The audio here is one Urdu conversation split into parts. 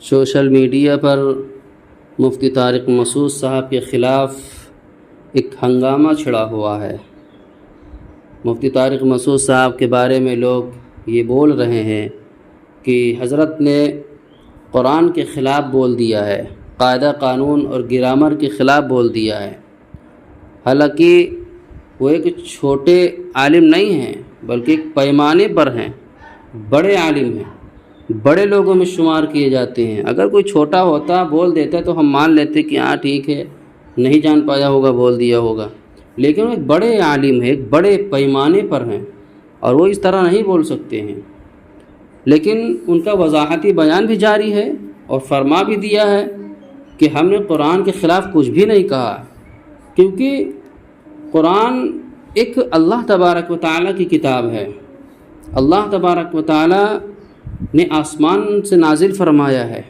سوشل میڈیا پر مفتی طارق مسعود صاحب کے خلاف ایک ہنگامہ چھڑا ہوا ہے۔ مفتی طارق مسعود صاحب کے بارے میں لوگ یہ بول رہے ہیں کہ حضرت نے قرآن کے خلاف بول دیا ہے، قاعدہ قانون اور گرامر کے خلاف بول دیا ہے۔ حالانکہ وہ ایک چھوٹے عالم نہیں ہیں بلکہ ایک پیمانے پر ہیں، بڑے عالم ہیں، بڑے لوگوں میں شمار کیے جاتے ہیں۔ اگر کوئی چھوٹا ہوتا بول دیتا تو ہم مان لیتے کہ ہاں ٹھیک ہے، نہیں جان پایا ہوگا، بول دیا ہوگا، لیکن وہ ایک بڑے عالم ہیں، ایک بڑے پیمانے پر ہیں اور وہ اس طرح نہیں بول سکتے ہیں۔ لیکن ان کا وضاحتی بیان بھی جاری ہے اور فرما بھی دیا ہے کہ ہم نے قرآن کے خلاف کچھ بھی نہیں کہا، کیونکہ قرآن ایک اللہ تبارک و تعالیٰ کی کتاب ہے۔ اللہ تبارک و تعالیٰ نے آسمان سے نازل فرمایا ہے۔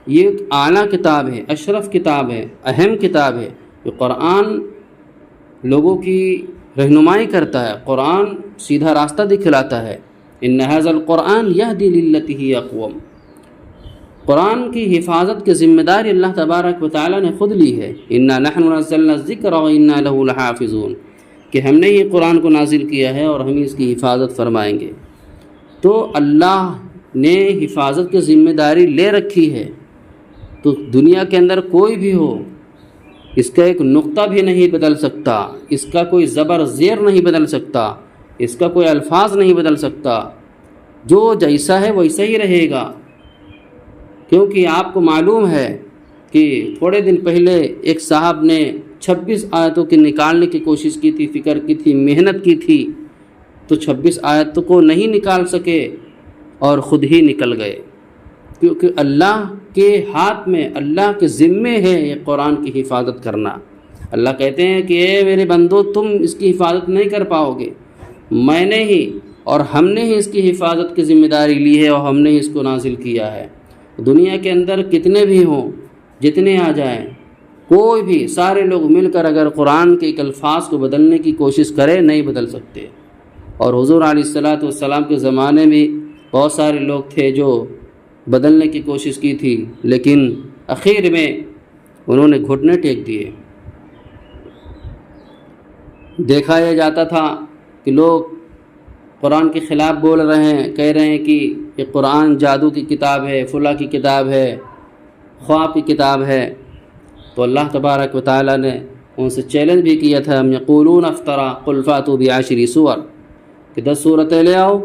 یہ ایک اعلیٰ کتاب ہے، اشرف کتاب ہے، اہم کتاب ہے۔ یہ قرآن لوگوں کی رہنمائی کرتا ہے، قرآن سیدھا راستہ دکھلاتا ہے۔ ان ھذا القرآن یہدی للتی ہی اقوم۔ قرآن کی حفاظت کی ذمہ داری اللہ تبارک و تعالیٰ نے خود لی ہے۔ انا نحن نزلنا الذکر وانا لہ لحافظون، کہ ہم نے ہی قرآن کو نازل کیا ہے اور ہم اس کی حفاظت فرمائیں گے۔ تو اللہ نے حفاظت کی ذمہ داری لے رکھی ہے، تو دنیا کے اندر کوئی بھی ہو، اس کا ایک نقطہ بھی نہیں بدل سکتا، اس کا کوئی زبر زیر نہیں بدل سکتا، اس کا کوئی الفاظ نہیں بدل سکتا۔ جو جیسا ہے ویسا ہی رہے گا، کیونکہ آپ کو معلوم ہے کہ تھوڑے دن پہلے ایک صاحب نے 26 آیتوں کی نکالنے کی کوشش کی تھی، فکر کی تھی، محنت کی تھی، تو 26 آیتوں کو نہیں نکال سکے اور خود ہی نکل گئے، کیونکہ اللہ کے ہاتھ میں، اللہ کے ذمے ہے یہ قرآن کی حفاظت کرنا۔ اللہ کہتے ہیں کہ اے میرے بندو، تم اس کی حفاظت نہیں کر پاؤ گے، میں نے ہی اور ہم نے ہی اس کی حفاظت کی ذمہ داری لی ہے اور ہم نے ہی اس کو نازل کیا ہے۔ دنیا کے اندر کتنے بھی ہوں، جتنے آ جائیں، کوئی بھی، سارے لوگ مل کر اگر قرآن کے ایک الفاظ کو بدلنے کی کوشش کرے، نہیں بدل سکتے۔ اور حضور علیہ الصلوۃ والسلام کے زمانے میں بہت سارے لوگ تھے جو بدلنے کی کوشش کی تھی، لیکن آخر میں انہوں نے گھٹنے ٹیک دیے۔ دیکھا یہ جاتا تھا کہ لوگ قرآن کے خلاف بول رہے ہیں، کہہ رہے ہیں کہ یہ قرآن جادو کی کتاب ہے، فلاں کی کتاب ہے، خواب کی کتاب ہے، تو اللہ تبارک و تعالیٰ نے ان سے چیلنج بھی کیا تھا، ہم یقولون افطرا قل فاتوا بعشر سور، کہ 10 سورتیں لے آؤ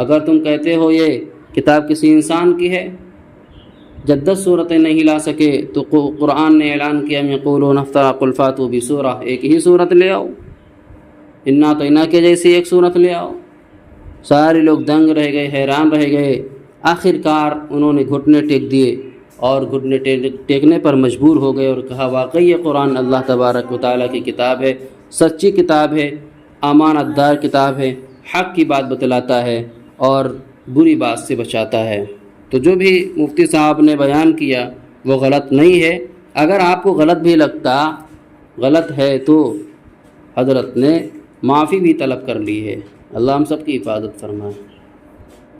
اگر تم کہتے ہو یہ کتاب کسی انسان کی ہے۔ جب 10 سورتیں نہیں لا سکے تو قرآن نے اعلان کیا، ہم یقولون افطرا قل فاتوا بسورہ، ایک ہی صورت لے آؤ، انا تو انا کے جیسی ایک صورت لے آؤ۔ سارے لوگ دنگ رہ گئے، حیران رہ گئے۔ آخر کار انہوں نے گھٹنے ٹیک دیے اور گھٹنے ٹیکنے پر مجبور ہو گئے اور کہا واقعی یہ قرآن اللہ تبارک و تعالیٰ کی کتاب ہے، سچی کتاب ہے، امانت دار کتاب ہے، حق کی بات بتلاتا ہے اور بری بات سے بچاتا ہے۔ تو جو بھی مفتی صاحب نے بیان کیا وہ غلط نہیں ہے۔ اگر آپ کو غلط بھی لگتا، غلط ہے، تو حضرت نے معافی بھی طلب کر لی ہے۔ اللہ ہم سب کی حفاظت فرمائے۔